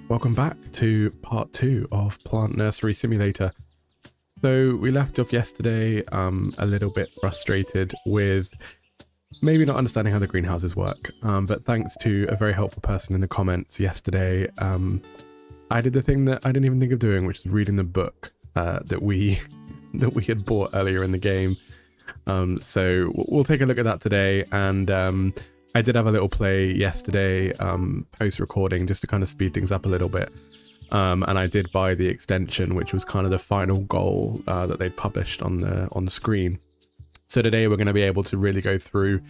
Welcome back to part 2 of Plant Nursery Simulator. So we left off yesterday a little bit frustrated with maybe not understanding how the greenhouses work, but thanks to a very helpful person in the comments yesterday, I did the thing that I didn't even think of doing, which is reading the book that we had bought earlier in the game. So we'll take a look at that today, and I did have a little play yesterday post-recording just to kind of speed things up a little bit. And I did buy the extension, which was kind of the final goal that they'd published on the screen. So today we're going to be able to really go through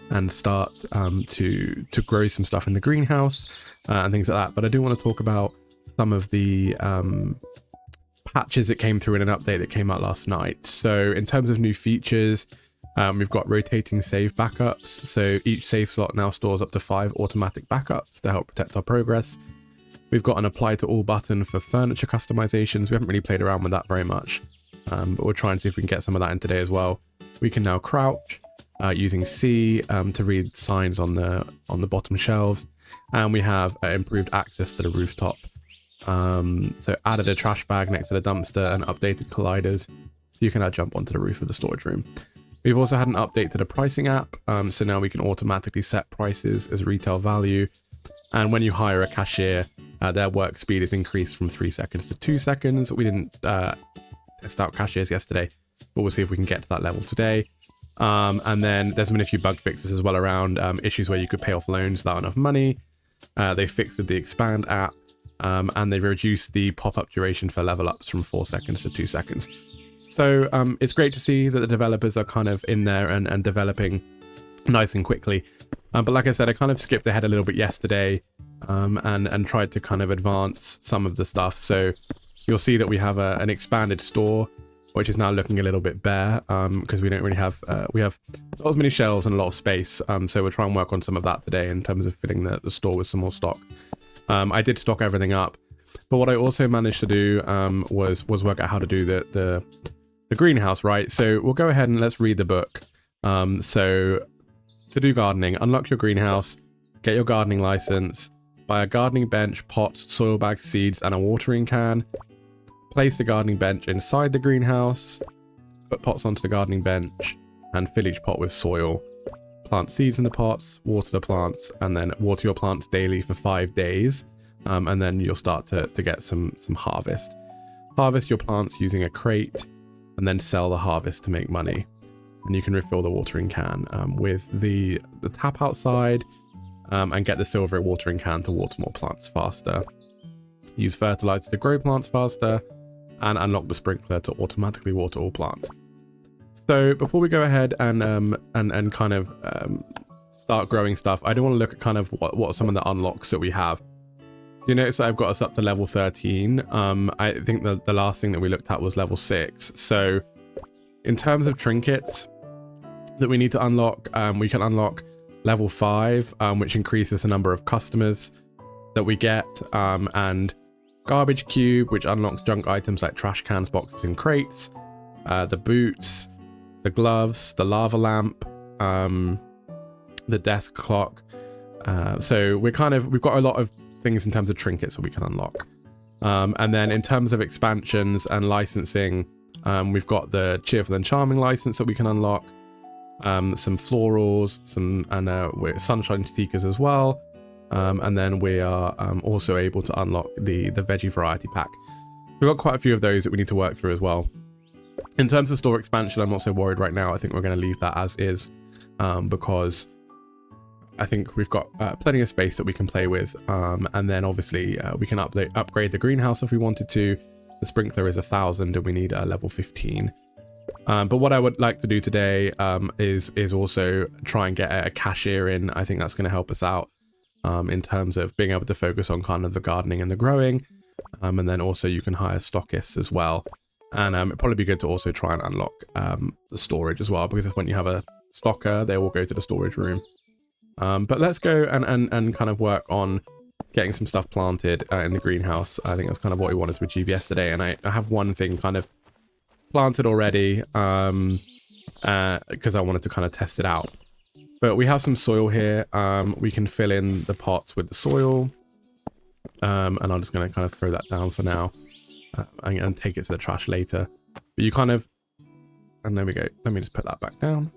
and start to grow some stuff in the greenhouse and things like that. But I do want to talk about some of the patches that came through in an update that came out last night. So in terms of new features, we've got rotating save backups. So each save slot now stores up to 5 automatic backups to help protect our progress. We've got an apply to all button for furniture customizations. We haven't really played around with that very much, but we'll try and see if we can get some of that in today as well. We can now crouch using C to read signs on the bottom shelves, and we have improved access to the rooftop. So added a trash bag next to the dumpster and updated colliders, so you can now jump onto the roof of the storage room. We've also had an update to the pricing app, so now we can automatically set prices as retail value. And when you hire a cashier, their work speed is increased from 3 seconds to 2 seconds. We didn't test out cashiers yesterday, but we'll see if we can get to that level today. And then there's been a few bug fixes as well around issues where you could pay off loans without enough money. They fixed the expand app, and they reduced the pop-up duration for level ups from 4 seconds to 2 seconds. So it's great to see that the developers are kind of in there and developing nice and quickly. But like I said, I kind of skipped ahead a little bit yesterday and tried to kind of advance some of the stuff. So you'll see that we have an expanded store, which is now looking a little bit bare because we don't really have, we have not as many shelves and a lot of space. So we'll try and work on some of that today in terms of filling the store with some more stock. I did stock everything up, but what I also managed to do was work out how to do the greenhouse, right? So we'll go ahead and let's read the book. So to do gardening, unlock your greenhouse, get your gardening license, buy a gardening bench, pots, soil bags, seeds, and a watering can. Place the gardening bench inside the greenhouse, put pots onto the gardening bench, and fill each pot with soil. Plant seeds in the pots, water the plants, and then water your plants daily for 5 days, and then you'll start to get some harvest. Harvest your plants using a crate, and then sell the harvest to make money. And you can refill the watering can with the tap outside, and get the silver watering can to water more plants faster. Use fertilizer to grow plants faster, and unlock the sprinkler to automatically water all plants. So before we go ahead and kind of start growing stuff, I do want to look at kind of what are some of the unlocks that we have. So you notice that I've got us up to level 13. I think the last thing that we looked at was level 6. So in terms of trinkets that we need to unlock, we can unlock level 5, which increases the number of customers that we get, and garbage cube, which unlocks junk items like trash cans, boxes, and crates, the boots, the gloves, the lava lamp, the desk clock. So we've got a lot of things in terms of trinkets that we can unlock. And then in terms of expansions and licensing, we've got the Cheerful and Charming license that we can unlock, some florals, we're sunshine seekers as well. And then we are also able to unlock the veggie variety pack. We've got quite a few of those that we need to work through as well. In terms of store expansion, I'm not so worried right now. I think we're going to leave that as is, because I think we've got plenty of space that we can play with. And then obviously we can upgrade the greenhouse if we wanted to. The sprinkler is 1,000 and we need a level 15. But what I would like to do today is also try and get a cashier in. I think that's going to help us out in terms of being able to focus on kind of the gardening and the growing. And then also you can hire stockists as well. And it'd probably be good to also try and unlock the storage as well, because when you have a stocker, they will go to the storage room. But let's go and kind of work on getting some stuff planted in the greenhouse. I think that's kind of what we wanted to achieve yesterday. And I have one thing kind of planted already because I wanted to kind of test it out. But we have some soil here. We can fill in the pots with the soil. And I'm just going to kind of throw that down for now and take it to the trash later. But you kind of, and there we go. Let me just put that back down.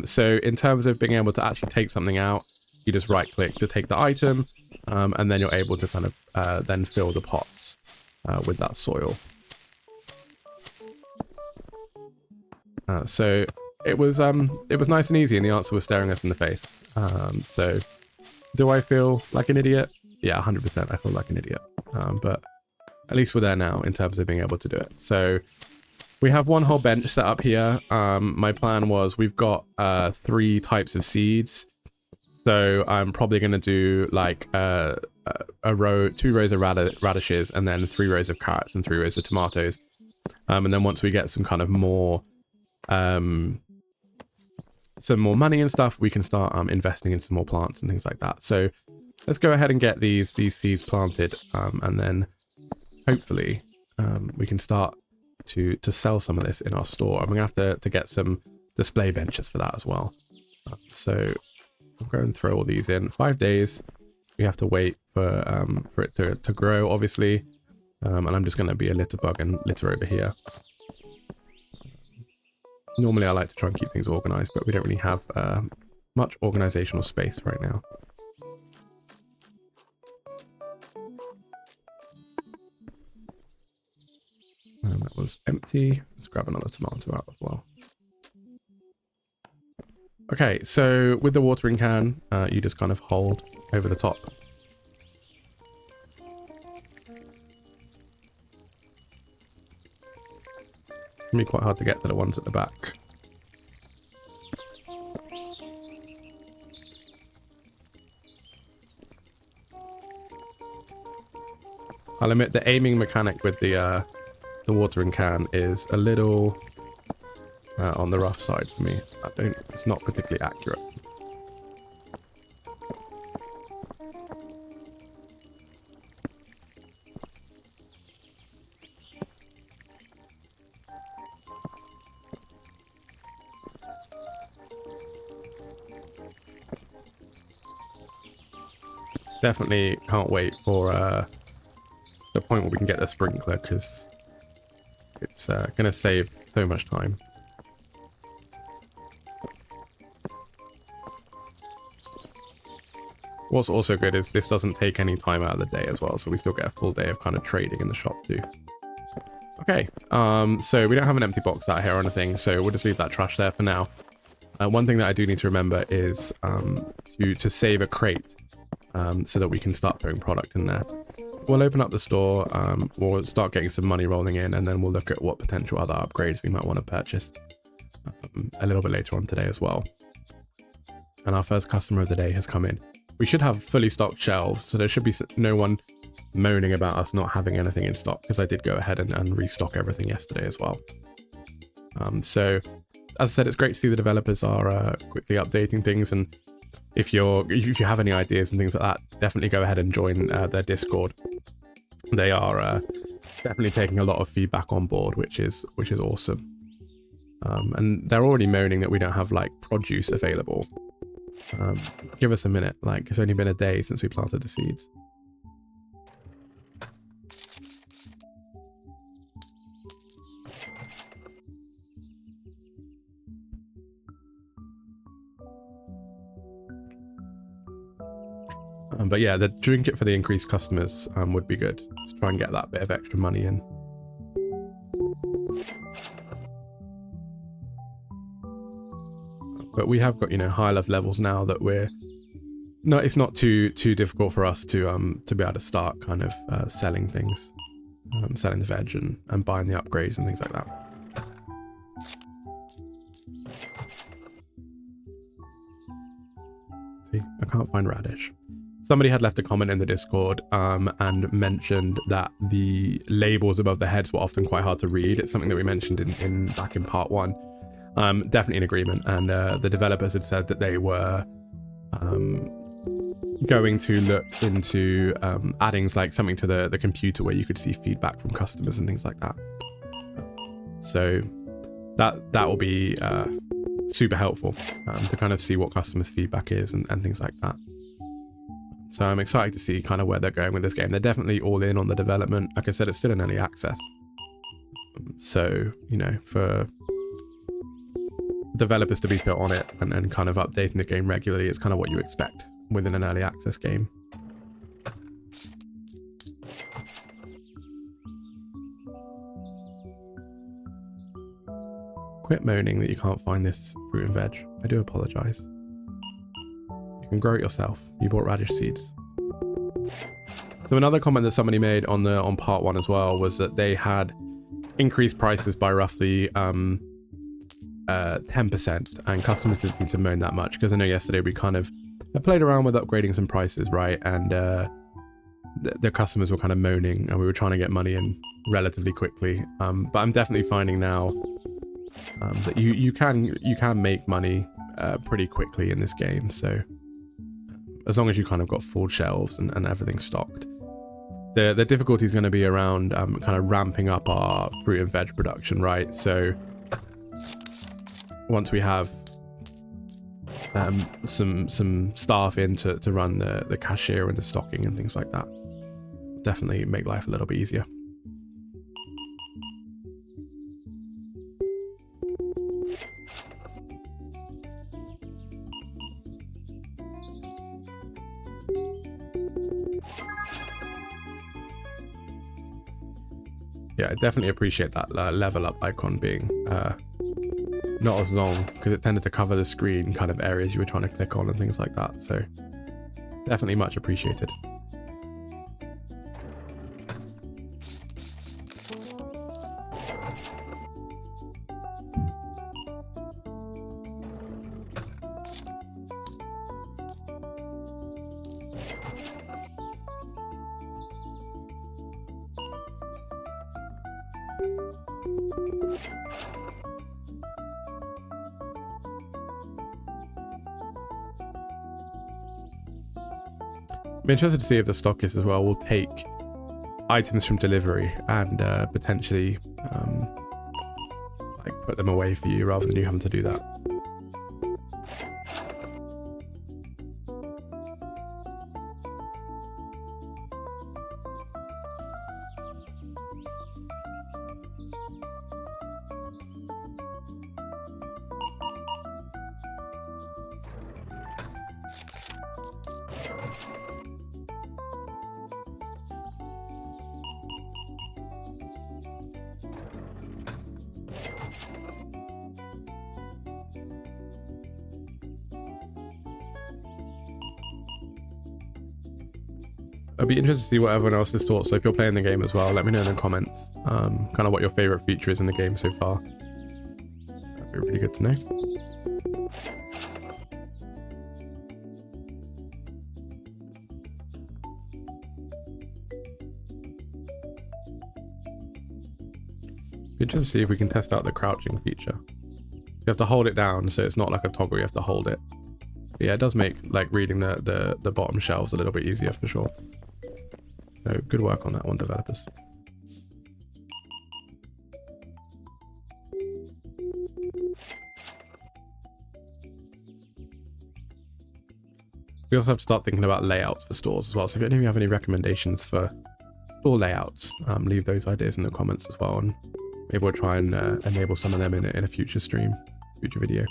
So in terms of being able to actually take something out, you just right click to take the item, and then you're able to kind of then fill the pots with that soil. So it was nice and easy, and the answer was staring us in the face. So do I feel like an idiot? Yeah, 100% I feel like an idiot. But at least we're there now in terms of being able to do it. So we have one whole bench set up here. My plan was we've got 3 types of seeds. So I'm probably going to do like a row, 2 rows of radishes, and then 3 rows of carrots and 3 rows of tomatoes. And then once we get some kind of more money and stuff, we can start investing in some more plants and things like that. So let's go ahead and get these seeds planted, and then hopefully we can start to sell some of this in our store. And we're gonna have to get some display benches for that as well. So I'll go and throw all these in. 5 days we have to wait for it to grow, obviously. And I'm just gonna be a litter bug and litter over here. Normally I like to try and keep things organized, but we don't really have much organizational space right now. And that was empty. Let's grab another tomato out as well. Okay, so with the watering can, you just kind of hold over the top. It can be quite hard to get to the ones at the back. I'll admit the aiming mechanic with the watering can is a little on the rough side for me. It's not particularly accurate. Definitely can't wait for the point where we can get the sprinkler, because it's going to save so much time. What's also good is this doesn't take any time out of the day as well, so we still get a full day of kind of trading in the shop too. Okay, so we don't have an empty box out here or anything, so we'll just leave that trash there for now. One thing that I do need to remember is to save a crate, so that we can start putting product in there. We'll open up the store, we'll start getting some money rolling in, and then we'll look at what potential other upgrades we might want to purchase a little bit later on today as well. And our first customer of the day has come in. We should have fully stocked shelves, so there should be no one moaning about us not having anything in stock, because I did go ahead and restock everything yesterday as well. So as I said, it's great to see the developers are quickly updating things, and if you have any ideas and things like that, definitely go ahead and join their Discord. They are definitely taking a lot of feedback on board, which is awesome. And they're already moaning that we don't have like produce available. Give us a minute, like it's only been a day since we planted the seeds. But yeah, the drink it for the increased customers would be good. Just try and get that bit of extra money in. But we have got, you know, high enough levels now that it's not too difficult for us to be able to start kind of selling things, selling the veg and buying the upgrades and things like that. See, I can't find radish. Somebody had left a comment in the Discord and mentioned that the labels above the heads were often quite hard to read. It's something that we mentioned back in part 1. Definitely in agreement. And the developers had said that they were going to look into adding like something to the computer where you could see feedback from customers and things like that. So that will be super helpful to kind of see what customers' feedback is and things like that. So I'm excited to see kind of where they're going with this game. They're definitely all in on the development. Like I said, it's still in early access. So, you know, for developers to be so on it and kind of updating the game regularly is kind of what you expect within an early access game. Quit moaning that you can't find this fruit and veg. I do apologize. You can grow it yourself. You bought radish seeds. So another comment that somebody made on part 1 as well was that they had increased prices by roughly 10%, and customers didn't seem to moan that much, because I know yesterday we kind of played around with upgrading some prices, right? And the customers were kind of moaning, and we were trying to get money in relatively quickly. But I'm definitely finding now that you can make money pretty quickly in this game. So as long as you kind of got full shelves and everything stocked. The difficulty is going to be around kind of ramping up our fruit and veg production, right? So once we have some staff in to run the cashier and the stocking and things like that, definitely make life a little bit easier. Yeah, I definitely appreciate that level up icon being not as long, because it tended to cover the screen kind of areas you were trying to click on and things like that. So definitely much appreciated. I'm interested to see if the stockist as well will take items from delivery and potentially like put them away for you rather than you having to do that. I'd be interested to see what everyone else's thoughts. So if you're playing the game as well, let me know in the comments kind of what your favorite feature is in the game so far. That'd be really good to know. Be interested to see if we can test out the crouching feature. You have to hold it down, so it's not like a toggle, you have to hold it. But yeah, it does make like reading the bottom shelves a little bit easier for sure. So good work on that one, developers. We also have to start thinking about layouts for stores as well. So if any of you have any recommendations for store layouts, leave those ideas in the comments as well, and maybe we'll try and enable some of them in a future stream, future video.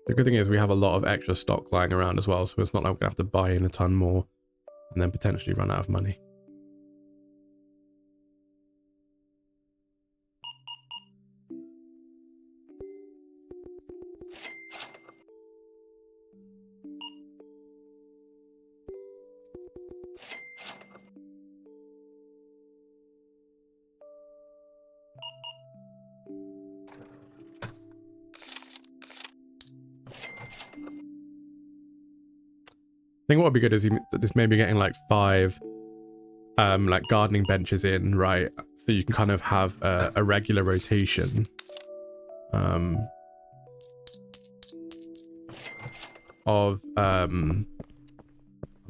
The good thing is we have a lot of extra stock lying around as well, so it's not like we're gonna have to buy in a ton more and then potentially run out of money. I think what would be good is just maybe getting like 5 like gardening benches in, right? So you can kind of have a regular rotation. I'm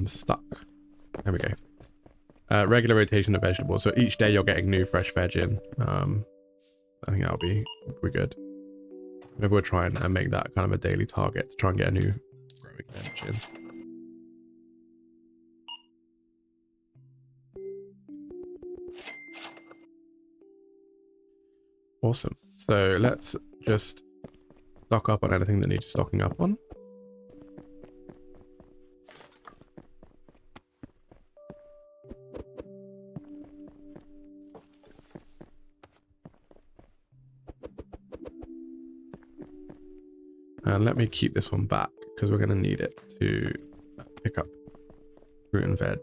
stuck. There we go. Regular rotation of vegetables. So each day you're getting new fresh veg in. I think that'll be good. Maybe we'll try and make that kind of a daily target to try and get a new growing veg in. Awesome. So let's just stock up on anything that needs stocking up on. And let me keep this one back because we're going to need it to pick up fruit and veg.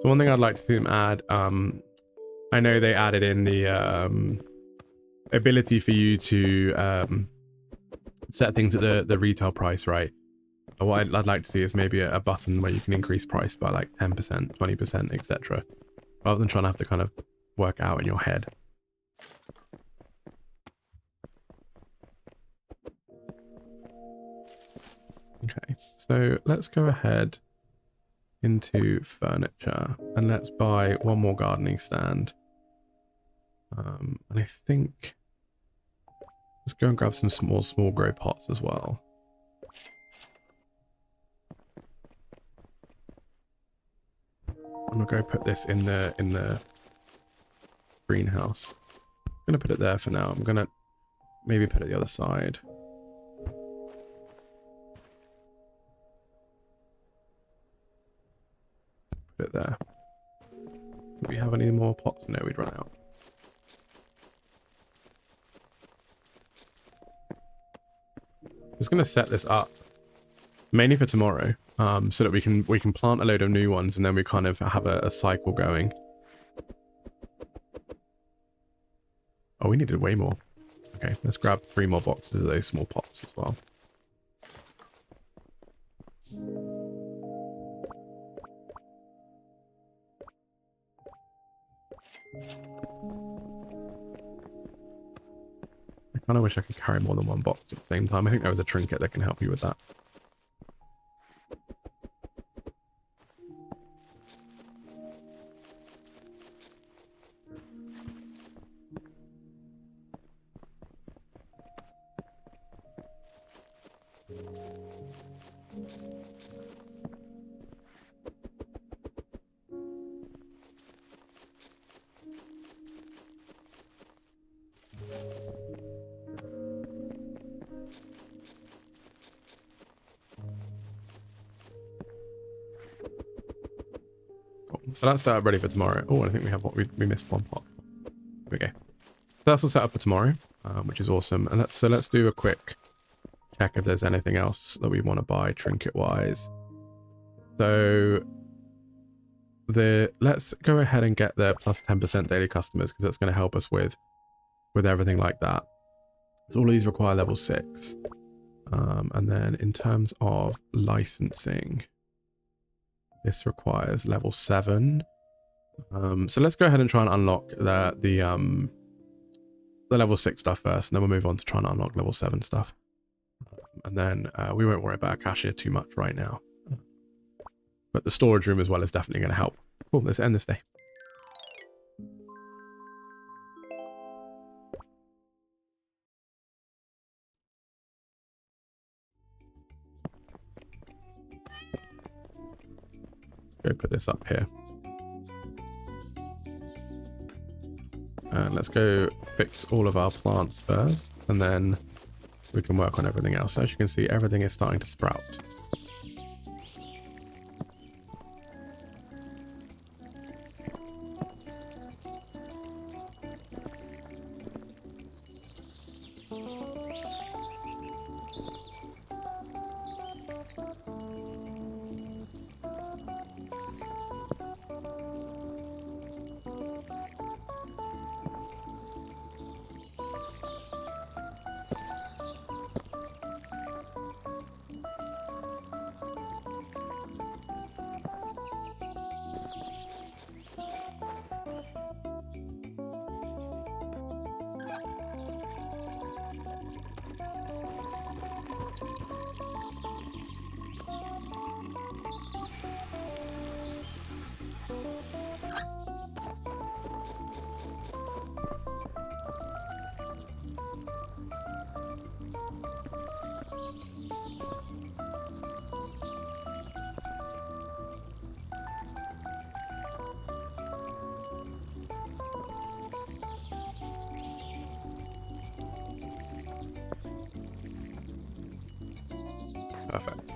So one thing I'd like to see them add, I know they added in the ability for you to set things at the retail price, right? What I'd like to see is maybe a button where you can increase price by like 10%, 20%, etc. Rather than trying to have to kind of work out in your head. Okay, so let's go ahead into furniture and let's buy one more gardening stand. And I think let's go and grab some small grow pots as well. I'm gonna go put this in the greenhouse. I'm gonna put it there for now. I'm gonna maybe put it the other side. Put it there. Do we have any more pots? No, we'd run out. I'm just gonna set this up mainly for tomorrow, so that we can plant a load of new ones and then we kind of have a cycle going. Oh, we needed way more. Okay, let's grab 3 more boxes of those small pots as well. I kind of wish I could carry more than one box at the same time. I think there was a trinket that can help you with that. So that's ready for tomorrow. Oh, I think we have what we missed one pot. Okay, so that's all set up for tomorrow, which is awesome. And let's do a quick check if there's anything else that we want to buy trinket wise. So let's go ahead and get the plus 10% daily customers because that's going to help us with everything like that. So all of these require level 6, and then in terms of licensing. This requires level 7. So let's go ahead and try and unlock the level 6 stuff first, and then we'll move on to trying to unlock level 7 stuff. And then we won't worry about a cashier too much right now. But the storage room as well is definitely going to help. Cool, let's end this day. Go put this up here. And let's go fix all of our plants first, and then we can work on everything else. As you can see, everything is starting to sprout. Perfect.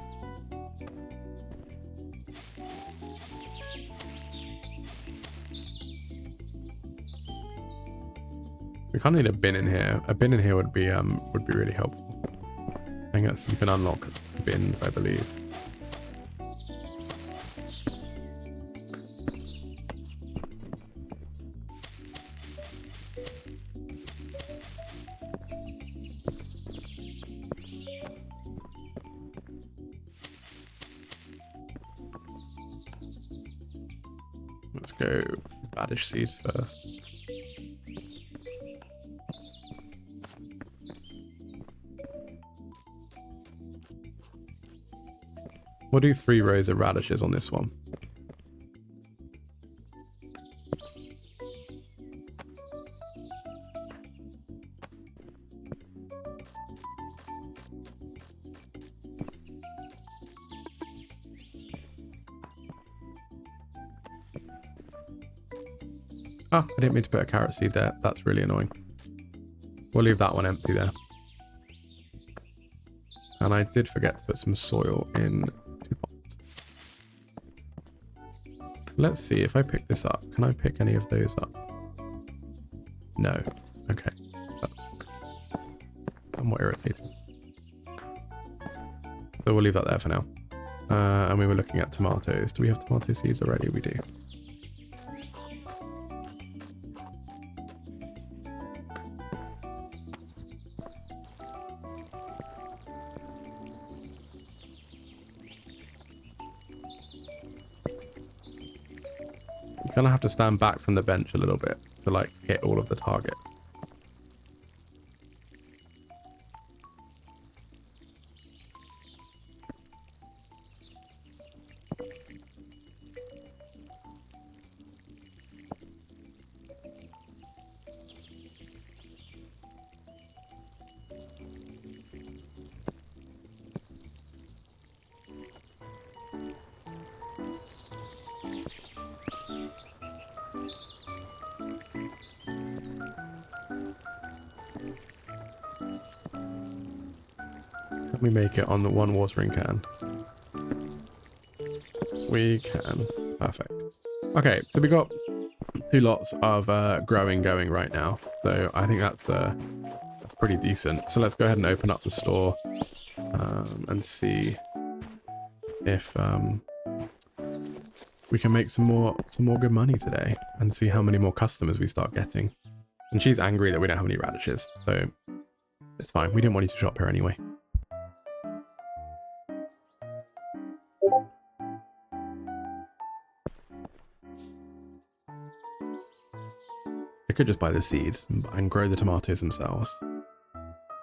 We kind of need a bin in here. A bin in here would be really helpful. I think that's, you can unlock bins, I believe. Let's go radish seeds first. We'll do 3 rows of radishes on this one. Ah, I didn't mean to put a carrot seed there. That's really annoying. We'll leave that one empty there. And I did forget to put some soil in 2 pots. Let's see if I pick this up. Can I pick any of those up? No. Okay. That's somewhat irritating. So we'll leave that there for now. And we were looking at tomatoes. Do we have tomato seeds already? We do. You kind of have to stand back from the bench a little bit to like hit all of the targets. Let me make it on the 1 watering can. We can. Perfect. Okay, so we got 2 lots of growing going right now. So I think that's pretty decent. So let's go ahead and open up the store and see if we can make some more good money today and see how many more customers we start getting. And she's angry that we don't have any radishes, so it's fine. We didn't want you to shop here anyway. I could just buy the seeds and grow the tomatoes themselves.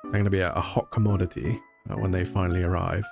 They're going to be a hot commodity when they finally arrive.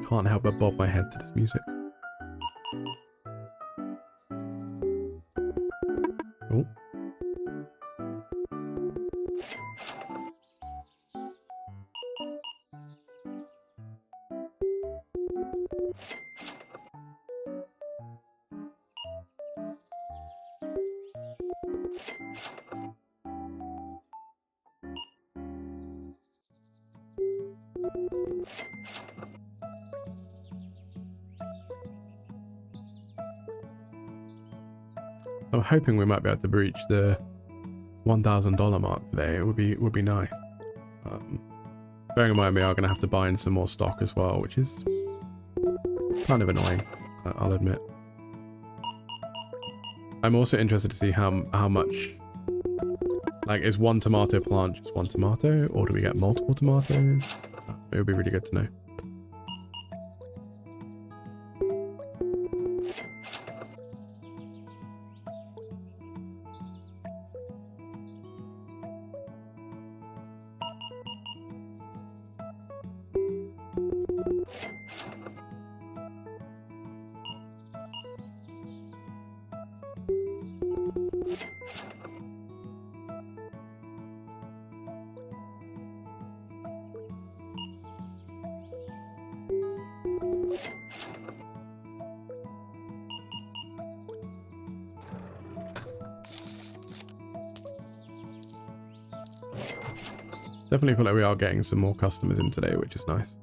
Can't help but bob my head to this music. Oh. I'm hoping we might be able to breach the $1,000 mark today. It would be nice. Bearing in mind we are going to have to buy in some more stock as well, which is kind of annoying, I'll admit. I'm also interested to see how much Like, is one tomato plant just one tomato, or do we get multiple tomatoes? It would be really good to know. Definitely feel like we are getting some more customers in today, which is nice.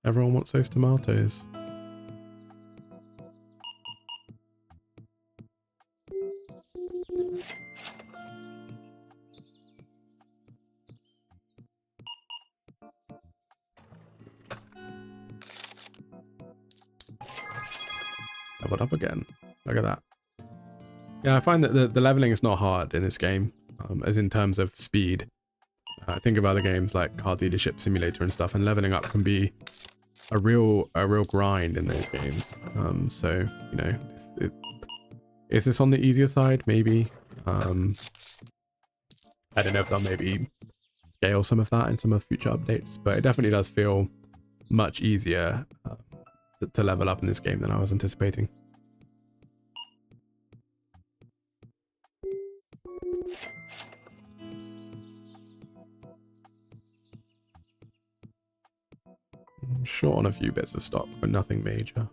Everyone wants those tomatoes. Leveled up again. Look at that. Yeah, I find that the leveling is not hard in this game, as in terms of speed. Think of other games like Car Dealership Simulator and stuff, and leveling up can be a real grind in those games. So, you know, is this on the easier side? Maybe. I don't know if they'll maybe scale some of that in some of the future updates, but it definitely does feel much easier to level up in this game than I was anticipating. I'm short on a few bits of stock, but nothing major.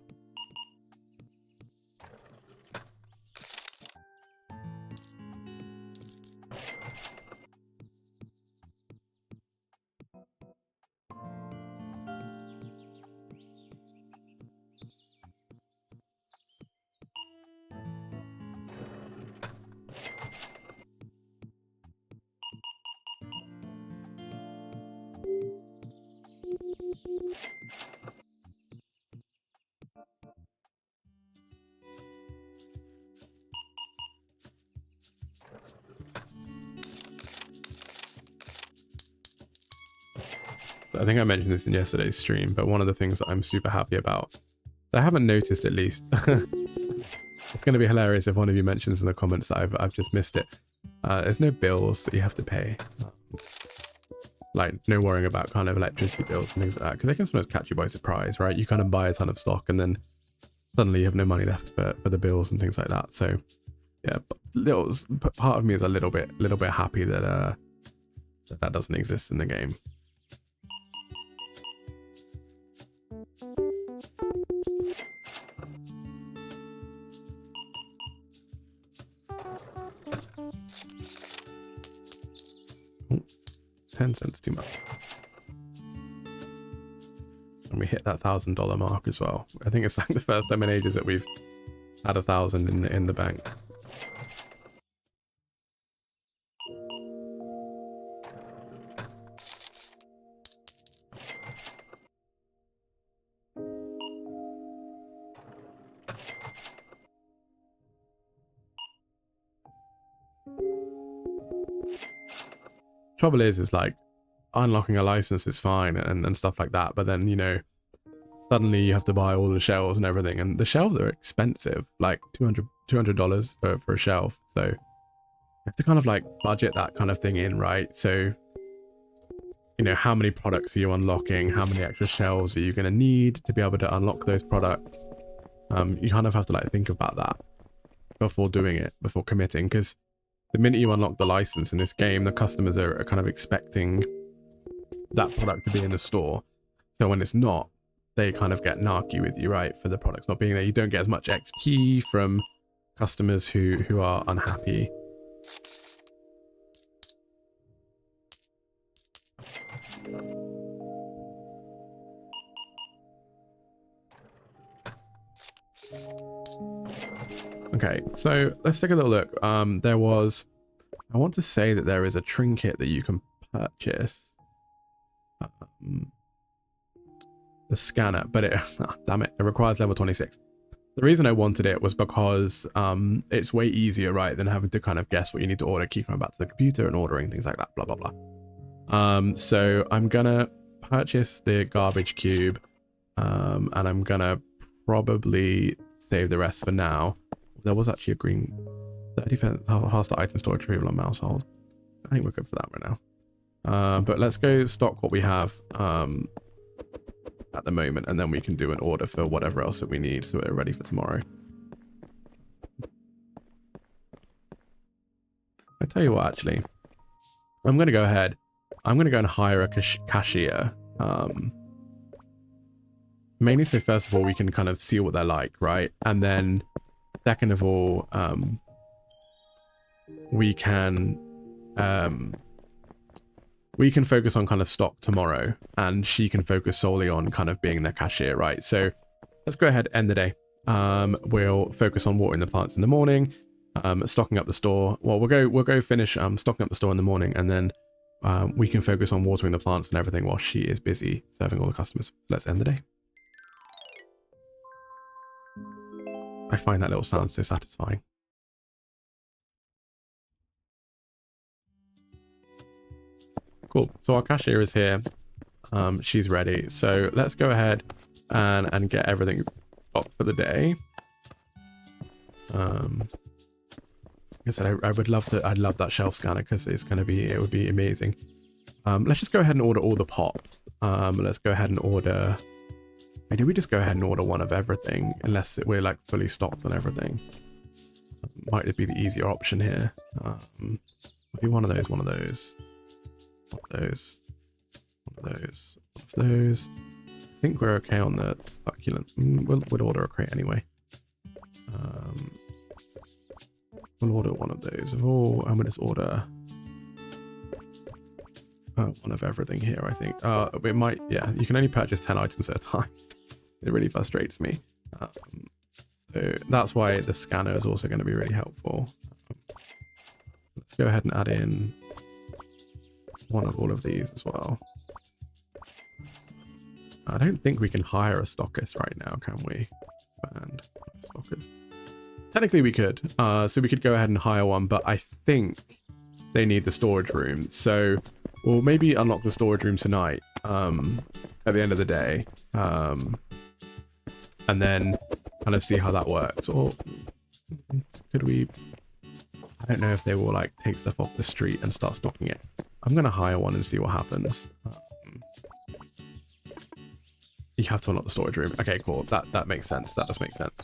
I think I mentioned this in yesterday's stream, but one of the things that I'm super happy about, I haven't noticed at least, it's going to be hilarious if one of you mentions in the comments that I've just missed it. There's no bills that you have to pay. Like, no worrying about kind of electricity bills and things like that, because they can sometimes catch you by surprise, right? You kind of buy a ton of stock and then suddenly you have no money left for the bills and things like that. So, yeah, part of me is a little bit happy that that doesn't exist in the game. Oh, 10 cents too much. And we hit that $1,000 mark as well. I think it's like the first time in ages that we've had 1,000 in the bank. Trouble is like unlocking a license is fine and stuff like that, but then, you know, suddenly you have to buy all the shelves and everything, and the shelves are expensive, like $200 for a shelf. So you have to kind of like budget that kind of thing in, right? So, you know, how many products are you unlocking? How many extra shelves are you going to need to be able to unlock those products? You kind of have to like think about that before doing it, before committing, because the minute you unlock the license in this game, the customers are kind of expecting that product to be in the store. So when it's not, they kind of get narky with you, right? For the products not being there. You don't get as much XP from customers who are unhappy. Okay, so let's take a little look. There was, I want to say that there is a trinket that you can purchase. The scanner, but it, damn it, it requires level 26. The reason I wanted it was because it's way easier, right, than having to kind of guess what you need to order, keep going back to the computer and ordering things like that, blah, blah, blah. So I'm gonna purchase the garbage cube, and I'm gonna probably save the rest for now. There was actually a green 30% faster item storage retrieval on mouse hold. I think we're good for that right now. But let's go stock what we have at the moment, and then we can do an order for whatever else that we need so we're ready for tomorrow. I tell you what, actually, I'm going to go ahead. I'm going to go and hire a cashier. Mainly so first of all, we can kind of see what they're like, right? And then second of all, we can focus on kind of stock tomorrow, and she can focus solely on kind of being their cashier, right? So let's go ahead, end the day. We'll focus on watering the plants in the morning, stocking up the store. Well, we'll go finish stocking up the store in the morning, and then we can focus on watering the plants and everything while she is busy serving all the customers. Let's end the day. I find that little sound so satisfying. Cool. So our cashier is here. She's ready. So let's go ahead and get everything stocked for the day. Like I said, I would love to. I'd love that shelf scanner because it's going to be. It would be amazing. Let's just go ahead and order all the pots. Let's go ahead and order. Maybe we just go ahead and order one of everything, unless we're like fully stocked on everything. Might be the easier option here. Maybe one of those. One of those. One of those. One of those. One of those. I think we're okay on the succulent. We'll order a crate anyway. We'll order one of those. Oh, I'm gonna just order one of everything here, I think. It might, yeah, you can only purchase 10 items at a time. It really frustrates me. So that's why the scanner is also going to be really helpful. Let's go ahead and add in one of all of these as well. I don't think we can hire a stockist right now, can we? And stockist. Technically we could. So we could go ahead and hire one, but I think they need the storage room. So we'll maybe unlock the storage room tonight at the end of the day. And then kind of see how that works. Or could we... I don't know if they will like take stuff off the street and start stocking it. I'm going to hire one and see what happens. You have to unlock the storage room. Okay, cool. That makes sense. That does make sense.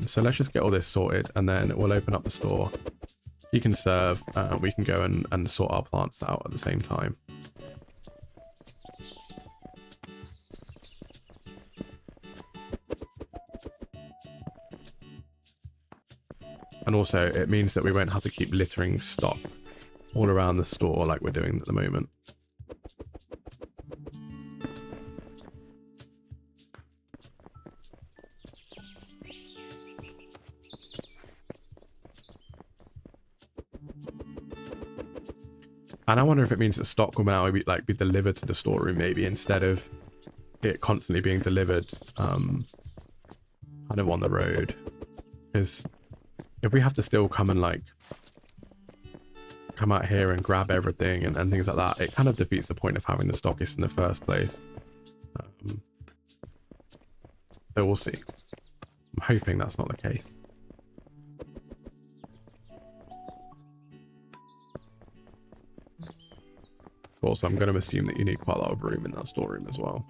So let's just get all this sorted, and then we'll open up the store. You can serve. We can go and sort our plants out at the same time. And also, it means that we won't have to keep littering stock all around the store like we're doing at the moment. And I wonder if it means that stock will now be delivered to the storeroom, maybe, instead of it constantly being delivered kind of on the road. Because if we have to still come and like come out here and grab everything and things like that, it kind of defeats the point of having the stockist in the first place. So we'll see. I'm hoping that's not the case. Also, I'm going to assume that you need quite a lot of room in that storeroom as well.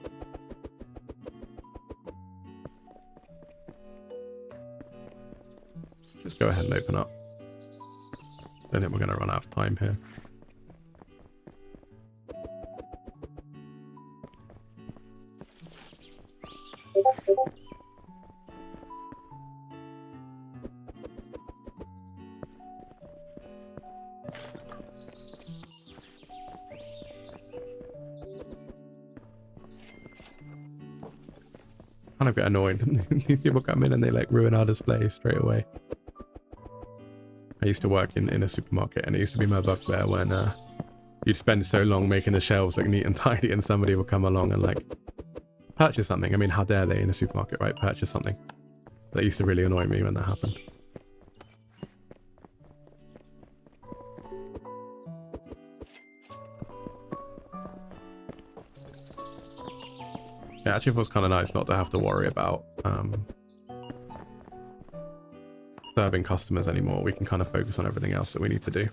Just go ahead and open up. I think we're going to run out of time here. Kind of get annoyed. These people come in and they like ruin our display straight away. I used to work in a supermarket, and it used to be my bugbear when you'd spend so long making the shelves like neat and tidy, and somebody would come along and like purchase something. I mean, how dare they in a supermarket, right? Purchase something. That used to really annoy me when that happened. It actually feels kind of nice not to have to worry about serving customers anymore. We can kind of focus on everything else that we need to do.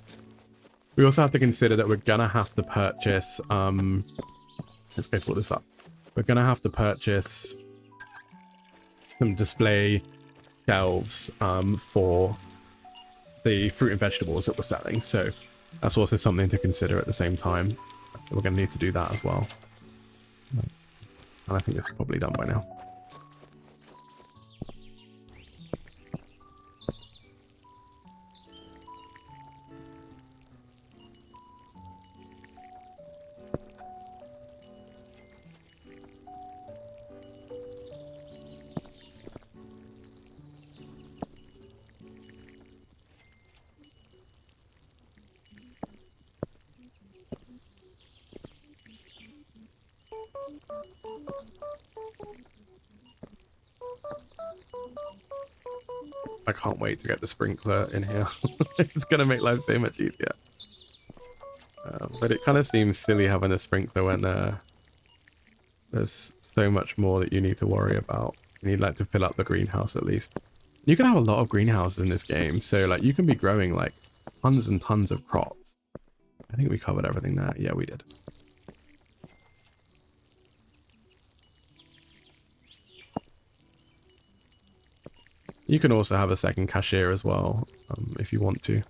We also have to consider that we're gonna have to purchase let's go pull this up. We're gonna have to purchase some display shelves for the fruit and vegetables that we're selling, so that's also something to consider at the same time. We're gonna need to do that as well. And I think it's probably done by now. I can't wait to get the sprinkler in here. It's going to make life so much easier. But it kind of seems silly having a sprinkler when there's so much more that you need to worry about. You need like to fill up the greenhouse at least. You can have a lot of greenhouses in this game, so like you can be growing like tons and tons of crops. I think we covered everything there. Yeah, we did. You can also have a second cashier as well, if you want to.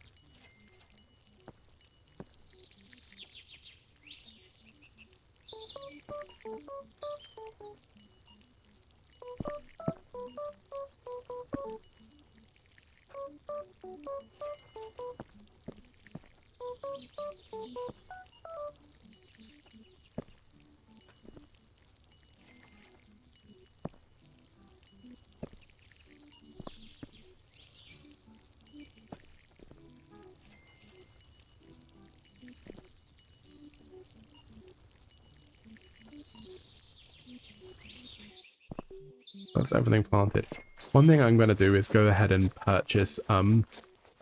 That's everything planted. One thing I'm going to do is go ahead and purchase a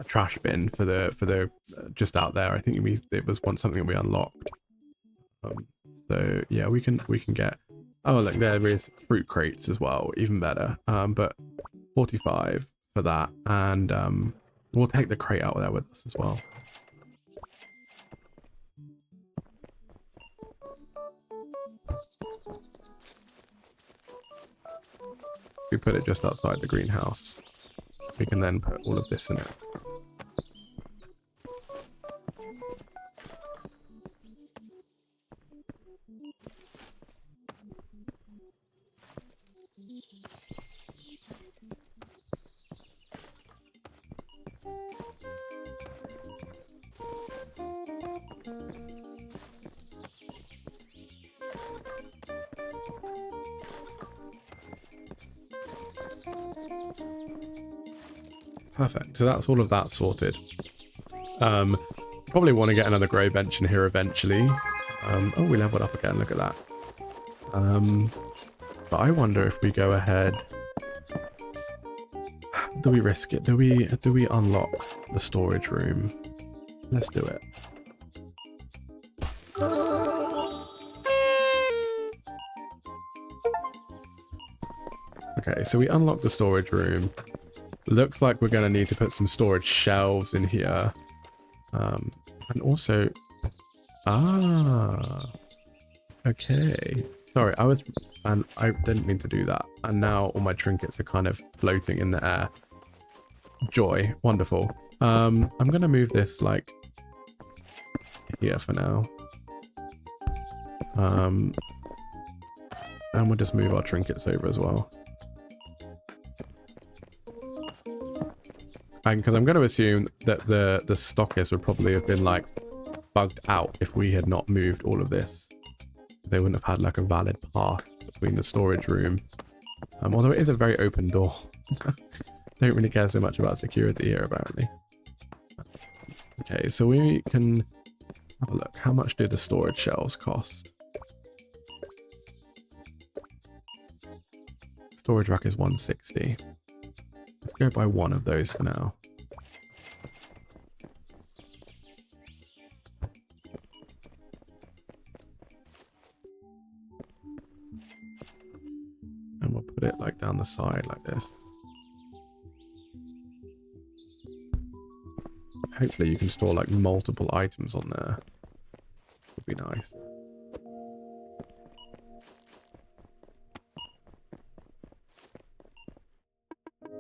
trash bin for the just out there. I think it was once something we unlocked. So yeah, we can get. Oh look, there is fruit crates as well, even better. But 45 for that, and we'll take the crate out there with us as well. We put it just outside the greenhouse. We can then put all of this in it. Perfect. So that's all of that sorted. Probably want to get another grow bench in here eventually. Oh, we leveled up again. Look at that. But I wonder if we go ahead. Do we risk it? Do we unlock the storage room? Let's do it. Okay, so we unlock the storage room. Looks like we're going to need to put some storage shelves in here. And also... Okay. Sorry, I didn't mean to do that. And now all my trinkets are kind of floating in the air. Joy. Wonderful. I'm going to move this, like, here for now. And we'll just move our trinkets over as well. Because I'm going to assume that the stockists would probably have been like bugged out if we had not moved all of this. They wouldn't have had like a valid path between the storage room. Although it is a very open door. Don't really care so much about security here apparently. Okay, so we can have a look. How much do the storage shelves cost? Storage rack is 160. Let's go buy one of those for now. And we'll put it like down the side like this. Hopefully you can store like multiple items on there. Would be nice.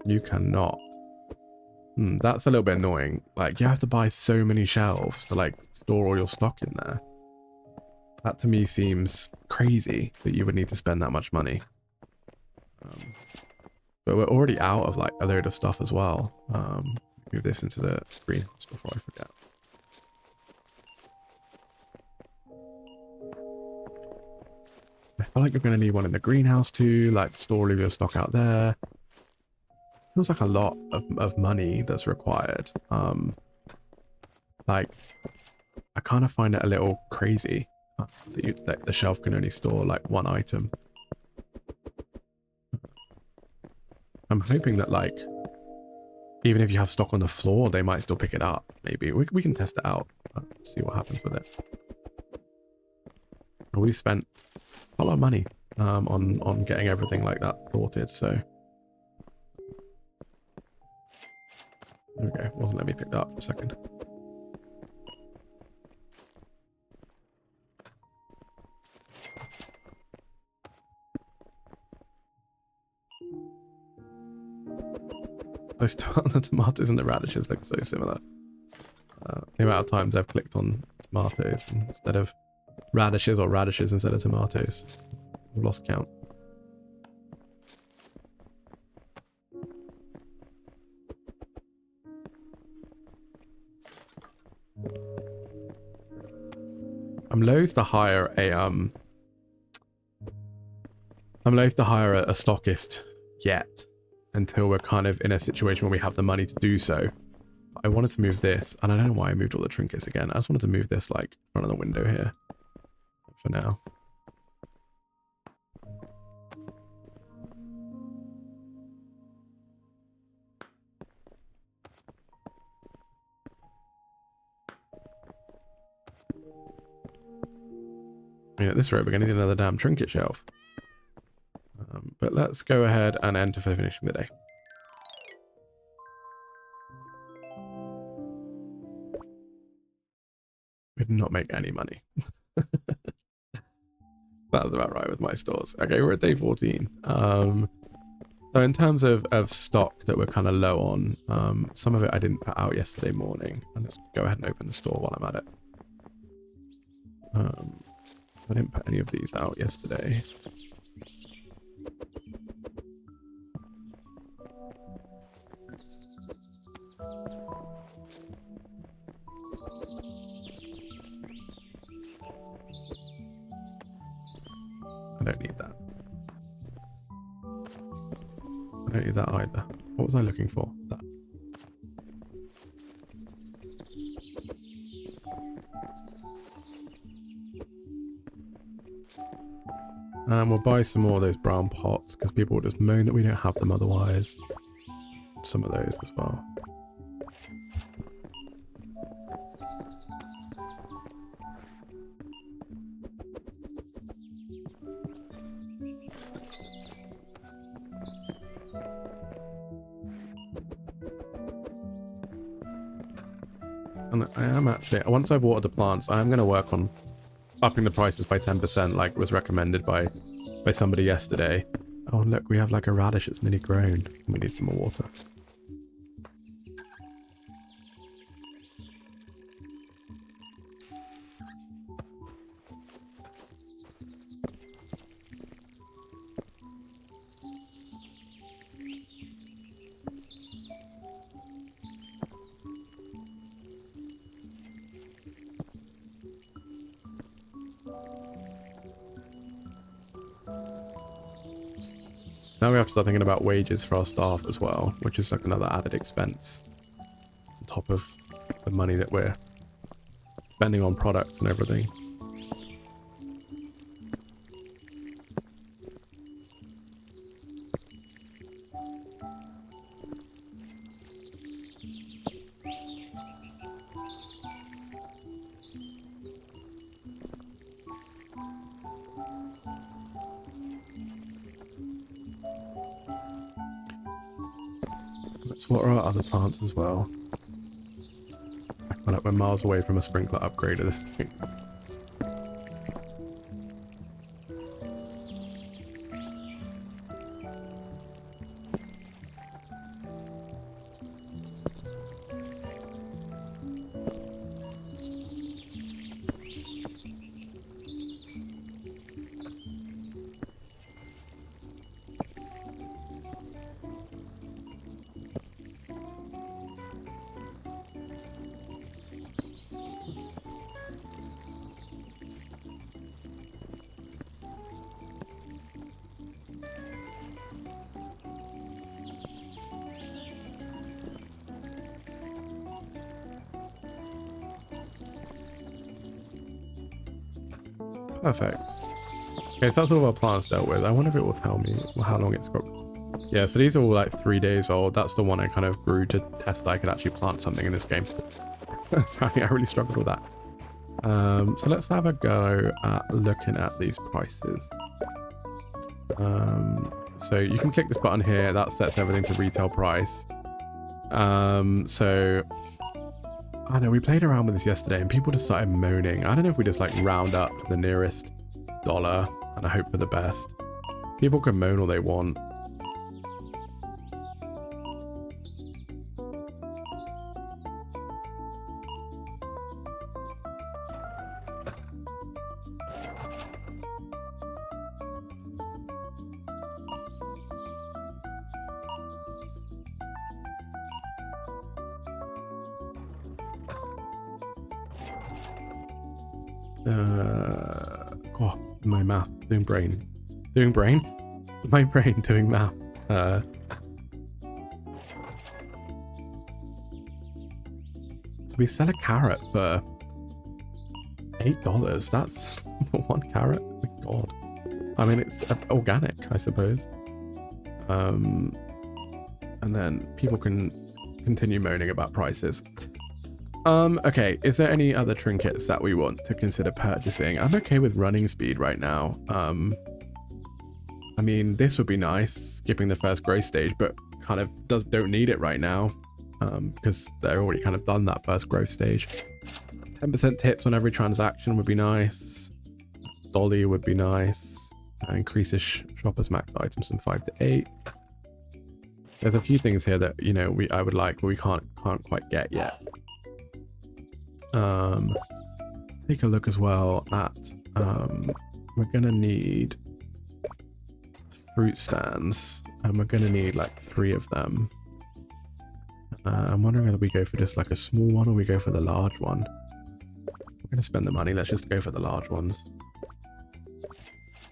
You cannot. That's a little bit annoying. Like, you have to buy so many shelves to like store all your stock in there. That to me seems crazy that you would need to spend that much money. But we're already out of like a load of stuff as well. Move this into the greenhouse before I forget. I feel like you're going to need one in the greenhouse too, like store all of your stock out there. Feels like a lot of money that's required. Like, I kind of find it a little crazy that the shelf can only store like one item. I'm hoping that like, even if you have stock on the floor, they might still pick it up. Maybe we can test it out, see what happens with it. We spent a lot of money on getting everything like that sorted, so. Okay, wasn't letting me pick that up for a second. The tomatoes and the radishes look so similar. The amount of times I've clicked on tomatoes instead of radishes or radishes instead of tomatoes. I've lost count. I'm loath to hire a stockist yet until we're kind of in a situation where we have the money to do so. I wanted to move this, and I don't know why I moved all the trinkets again. I just wanted to move this like in front of the window here for now. At this rate, we're going to need another damn trinket shelf. But let's go ahead and enter for finishing the day. We did not make any money. That was about right with my stores. Okay, we're at day 14. So in terms of stock that we're kind of low on, some of it I didn't put out yesterday morning. And let's go ahead and open the store while I'm at it. I didn't put any of these out yesterday. I don't need that. I don't need that either. What was I looking for? That. And we'll buy some more of those brown pots because people will just moan that we don't have them otherwise. Some of those as well. And I am actually, once I've watered the plants, I am going to work on upping the prices by 10%, like was recommended by somebody yesterday. Oh, look, we have like a radish that's nearly grown. We need some more water. Now we have to start thinking about wages for our staff as well, which is like another added expense on top of the money that we're spending on products and everything. Let's water our other plants as well. I feel like we're miles away from a sprinkler upgrade at this point. Perfect. Okay, so that's all our plants dealt with. I wonder if it will tell me how long it's got. Yeah, so these are all like 3 days old. That's the one I kind of grew to test that I could actually plant something in this game. I really struggled with that. So let's have a go at looking at these prices. So you can click this button here. That sets everything to retail price. So I don't know, we played around with this yesterday and people just started moaning. I don't know if we just like round up to the nearest dollar and I hope for the best. People can moan all they want. Oh, my math, doing brain. My brain doing math. So we sell a carrot for $8. That's one carrot. Oh my God. I mean, it's organic, I suppose. And then people can continue moaning about prices. Okay, is there any other trinkets that we want to consider purchasing? I'm okay with running speed right now. I mean, this would be nice, skipping the first growth stage, but kind of don't need it right now, because they're already kind of done that first growth stage. 10% tips on every transaction would be nice. Dolly would be nice. Increases shoppers max items from 5 to 8. There's a few things here that, you know, I would like, but we can't quite get yet. Take a look as well at, we're gonna need fruit stands, and we're gonna need like 3 of them. I'm wondering whether we go for just like a small one or we go for the large one. We're gonna spend the money, let's just go for the large ones.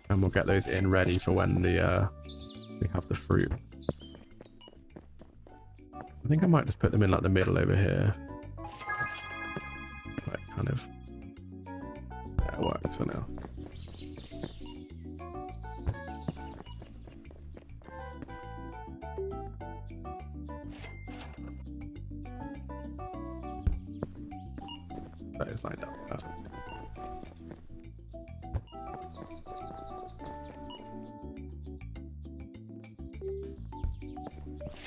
And we'll get those in ready for when we have the fruit. I think I might just put them in like the middle over here. Like kind of, that works for now. That is lined up, perfect.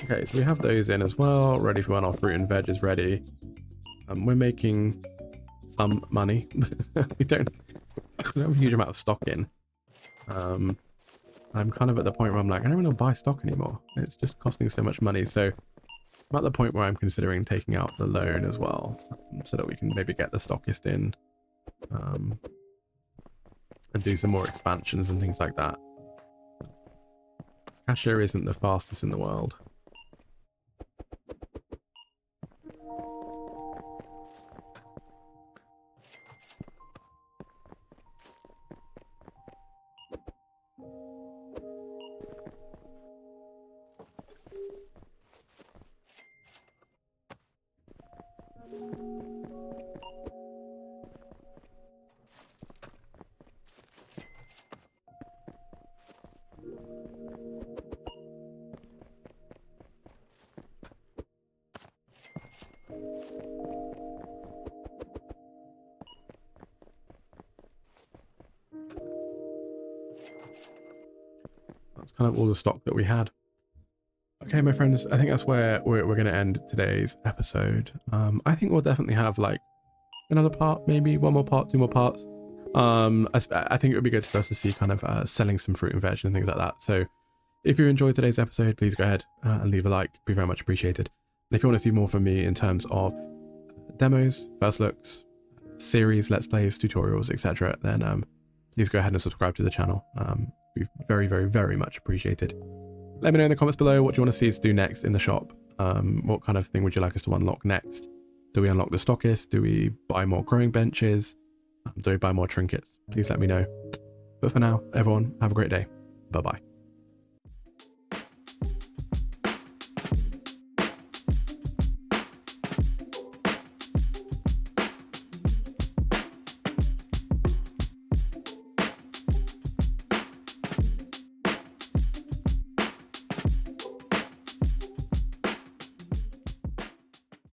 Okay, so we have those in as well, ready for when our fruit and veg is ready. We're making some money. we don't have a huge amount of stock in. I'm kind of at the point where I'm like, I don't really want to buy stock anymore. It's just costing so much money. So I'm at the point where I'm considering taking out the loan as well, so that we can maybe get the stockist in, and do some more expansions and things like that. Cashier isn't the fastest in the world. that's kind of all the stock that we had. Okay, my friends, I think that's where we're going to end today's episode. I think we'll definitely have like another part, maybe one more part, 2 more parts. I think it would be good for us to see kind of selling some fruit and veg and things like that. So if you enjoyed today's episode, please go ahead and leave a like. It'd be very much appreciated. And if you want to see more from me in terms of demos, first looks, series, let's plays, tutorials, etc., then please go ahead and subscribe to the channel. Be very, very, very much appreciated. Let me know in the comments below what you want to see us do next in the shop. What kind of thing would you like us to unlock next? Do we unlock the stockist? Do we buy more growing benches? Do we buy more trinkets? Please let me know. But for now, everyone, have a great day. Bye-bye.